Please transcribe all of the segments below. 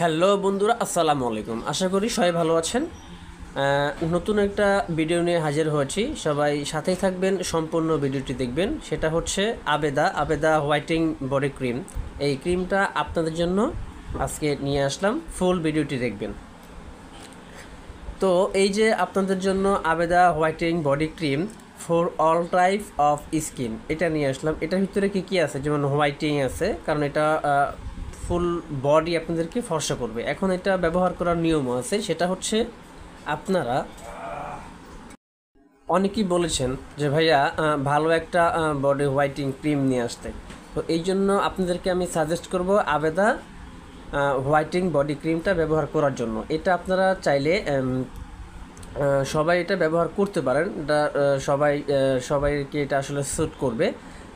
Hello বন্ধুরা, আসসালামু আলাইকুম। আশা করি সবাই ভালো আছেন। নতুন একটা ভিডিও নিয়ে হাজির হয়েছি। সবাই সাথেই থাকবেন, সম্পূর্ণ ভিডিওটি দেখবেন। সেটা হচ্ছে আবেদা হোয়াইটিং বডি ক্রিম। এই ক্রিমটা আপনাদের জন্য আজকে নিয়ে আসলাম, ফুল ভিডিওটি দেখবেন। তো এই যে আপনাদের জন্য Abeda whitening body cream for all type of skin, এটা নিয়ে আসলাম। এটার ভিতরে কী কী আছে, যেমন হোয়াইটিং আছে, কারণ এটা ফুল বডি আপনাদেরকে ফর্সা করবে। এখন এটা ব্যবহার করার নিয়মও আছে, সেটা হচ্ছে আপনারা অনেকেই বলেছেন যে ভাইয়া ভালো একটা বডি হোয়াইটিং ক্রিম নিয়ে আসতে। তো এই জন্য আপনাদেরকে আমি সাজেস্ট করব আবেদা হোয়াইটিং বডি ক্রিমটা ব্যবহার করার জন্য। এটা আপনারা চাইলে সবাই এটা ব্যবহার করতে পারেন। এটা সবাইকে এটা আসলে স্যুট করবে।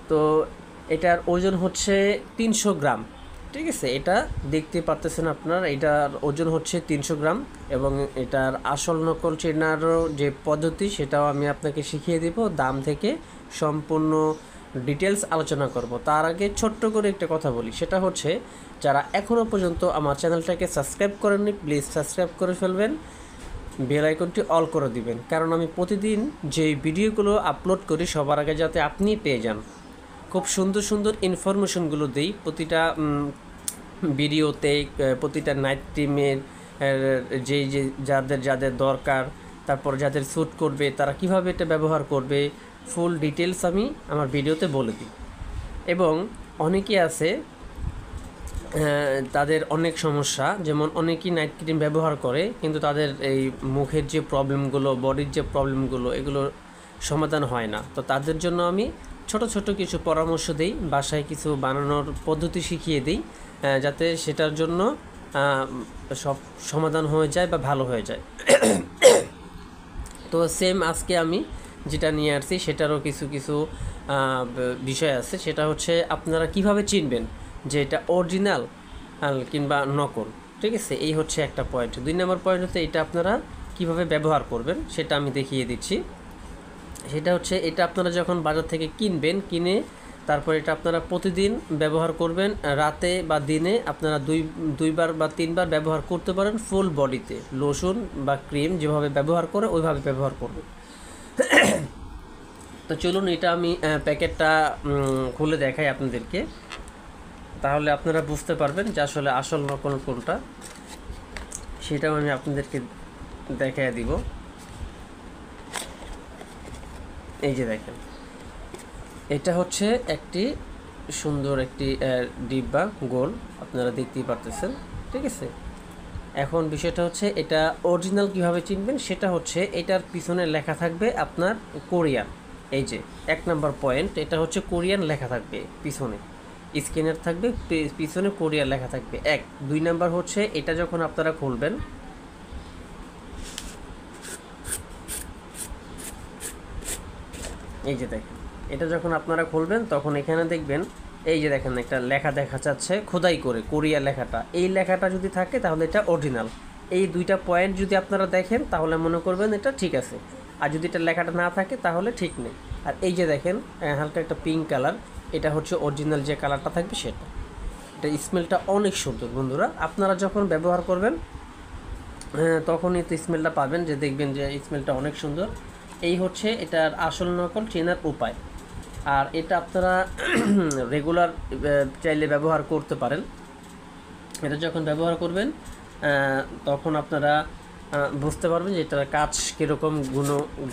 তো এটার ওজন হচ্ছে 300 গ্রাম। ঠিক আছে, এটা দেখতে পারতেছেন আপনারা, এটার ওজন হচ্ছে 300 গ্রাম। এবং এটার আসল নকল চেনারও যে পদ্ধতি, সেটাও আমি আপনাকে শিখিয়ে দেব। দাম থেকে সম্পূর্ণ ডিটেলস আলোচনা করব। তার আগে ছোট্ট করে একটা কথা বলি, সেটা হচ্ছে যারা এখনও পর্যন্ত আমার চ্যানেলটাকে সাবস্ক্রাইব করেননি, প্লিজ সাবস্ক্রাইব করে ফেলবেন, বেল আইকনটি অল করে দিবেন। কারণ আমি প্রতিদিন যে ভিডিওগুলো আপলোড করি সবার আগে যাতে আপনি পেয়ে যান। খুব সুন্দর সুন্দর ইনফরমেশনগুলো দিই প্রতিটা ভিডিওতে। প্রতিটা নাইট ক্রিমের যে যাদের দরকার, তারপর যাদের স্যুট করবে তারা কিভাবে এটা ব্যবহার করবে, ফুল ডিটেলস আমি আমার ভিডিওতে বলে দিই। এবং অনেকে আছে তাদের অনেক সমস্যা, যেমন অনেকেই নাইট ক্রিম ব্যবহার করে কিন্তু তাদের এই মুখের যে প্রবলেমগুলো, বডির যে প্রবলেমগুলো, এগুলোর সমাধান হয় না। তো তাদের জন্য আমি ছোট ছোট কিছু পরামর্শ দিই, বাসায় কিছু বানানোর পদ্ধতি শিখিয়ে দিই, যাতে সেটার জন্য সব সমাধান হয়ে যায় বা ভালো হয়ে যায়। তো সেম আজকে আমি যেটা নিয়ে আসছি সেটারও কিছু কিছু বিষয় আছে। সেটা হচ্ছে আপনারা কিভাবে চিনবেন যে এটা অরিজিনাল কিংবা নকল। ঠিক আছে, এই হচ্ছে একটা পয়েন্ট। 2 নম্বর পয়েন্ট হচ্ছে এটা আপনারা কিভাবে ব্যবহার করবেন সেটা আমি দেখিয়ে দিচ্ছি। সেটা হচ্ছে এটা আপনারা যখন বাজার থেকে কিনে তারপর এটা আপনারা প্রতিদিন ব্যবহার করবেন। রাতে বা দিনে আপনারা দুইবার বা 3বার ব্যবহার করতে পারেন। ফুল বডিতে লোশন বা ক্রিম যেভাবে ব্যবহার করে ওইভাবে ব্যবহার করবেন। তো চলুন এটা আমি প্যাকেটটা খুলে দেখাই আপনাদেরকে, তাহলে আপনারা বুঝতে পারবেন যে আসলে আসল নকল কোনটা, সেটাও আমি আপনাদেরকে দেখাই দিব। এই যে দেখেন, এটা হচ্ছে একটি সুন্দর একটি ডিব্বা গোল, আপনারা দেখতেই পারতেছেন। ঠিক আছে, এখন বিষয়টা হচ্ছে এটা অরিজিনাল কিভাবে চিনবেন, সেটা হচ্ছে এটার পিছনে লেখা থাকবে আপনার কোরিয়ান। এই যে 1 নম্বর পয়েন্ট, এটা হচ্ছে কোরিয়ান লেখা থাকবে পিছনে, স্ক্যানার থাকবে, পিছনে কোরিয়ান লেখা থাকবে 1। 2 নম্বর হচ্ছে এটা যখন আপনারা খুলবেন, এই যে দেখেন, এটা যখন আপনারা খুলবেন তখন এখানে দেখবেন, এই যে দেখেন একটা লেখা দেখা যাচ্ছে খোদাই করে কোরিয়া লেখাটা। এই লেখাটা যদি থাকে তাহলে এটা অরিজিনাল। এই 2টা পয়েন্ট যদি আপনারা দেখেন তাহলে মনে করবেন এটা ঠিক আছে, আর যদি এটা লেখাটা না থাকে তাহলে ঠিক নেই। আর এই যে দেখেন হালকা একটা পিঙ্ক কালার, এটা হচ্ছে অরিজিনাল যে কালারটা থাকবে সেটা। এটা স্মেলটা অনেক সুন্দর বন্ধুরা, আপনারা যখন ব্যবহার করবেন তখনই তো স্মেলটা পাবেন, যে দেখবেন যে স্মেলটা অনেক সুন্দর। এই হচ্ছে এটার আসল নকল চেনার উপায়। আর এটা আপনারা রেগুলার চাইলে ব্যবহার করতে পারেন। এটা যখন ব্যবহার করবেন তখন আপনারা বুঝতে পারবেন যে এটার কাজ কীরকম,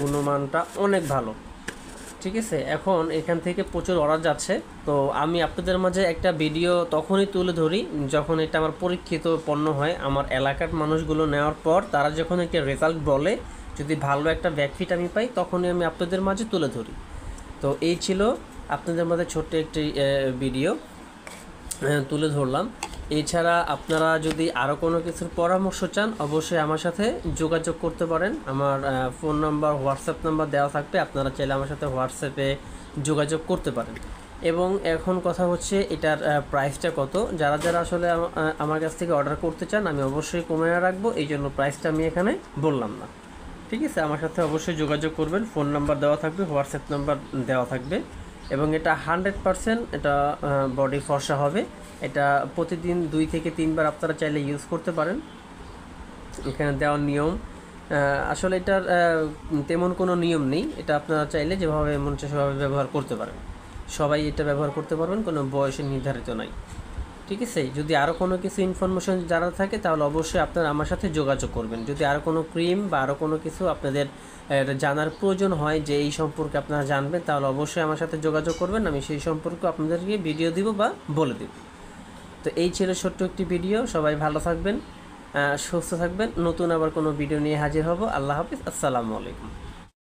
গুণমানটা অনেক ভালো। ঠিক আছে, এখন এখান থেকে প্রচুর অর্ডার যাচ্ছে। তো আমি আপনাদের মাঝে একটা ভিডিও তখনই তুলে ধরি যখন এটা আমার পরীক্ষিত পণ্য হয়। আমার এলাকার মানুষগুলো নেওয়ার পর তারা যখন একটা রেজাল্ট বলে, যদি ভালো একটা ব্যাকফিট আমি পাই, তখনই আমি আপনাদের মাঝে তুলে ধরি। তো এই ছিল আপনাদের মধ্যে ছোট্ট একটি ভিডিও তুলে ধরলাম। এছাড়া আপনারা যদি আরও কোনো কিছুর পরামর্শ চান, অবশ্যই আমার সাথে যোগাযোগ করতে পারেন। আমার ফোন নাম্বার, হোয়াটসঅ্যাপ নাম্বার দেওয়া থাকবে, আপনারা চাইলে আমার সাথে হোয়াটসঅ্যাপে যোগাযোগ করতে পারেন। এবং এখন কথা হচ্ছে এটার প্রাইসটা কত। যারা আসলে আমার কাছ থেকে অর্ডার করতে চান আমি অবশ্যই কমিয়ে রাখবো, এই জন্য প্রাইসটা আমি এখানে বললাম না। ঠিক আছে, আমার সাথে অবশ্যই যোগাযোগ করবেন। ফোন নাম্বার দেওয়া থাকবে, হোয়াটসঅ্যাপ নাম্বার দেওয়া থাকবে। এবং এটা 100% এটা বডি ফর্সা হবে। এটা প্রতিদিন 2 থেকে 3 বার আপনারা চাইলে ইউজ করতে পারেন। এখানে দেওয়ার নিয়ম আসলে এটার তেমন কোনো নিয়ম নেই, এটা আপনারা চাইলে যেভাবে মন চায় সেভাবে ব্যবহার করতে পারেন। সবাই এটা ব্যবহার করতে পারবেন, কোনো বয়সের নির্ধারিত নাই। ঠিক আছে, যদি আরও কোনো কিছু ইনফরমেশন জানার থাকে তাহলে অবশ্যই আপনারা আমার সাথে যোগাযোগ করবেন। যদি আরও কোনো ক্রিম বা আরও কোনো কিছু আপনাদের জানার প্রয়োজন হয় যে এই সম্পর্কে আপনারা জানবেন, তাহলে অবশ্যই আমার সাথে যোগাযোগ করবেন, আমি সেই সম্পর্কে আপনাদেরকে ভিডিও দিব বা বলে দেব। তো এই ছিল ছোট্ট একটি ভিডিও। সবাই ভালো থাকবেন, সুস্থ থাকবেন। নতুন আবার কোনো ভিডিও নিয়ে হাজির হব। আল্লাহ হাফিজ, আসসালামু আলাইকুম।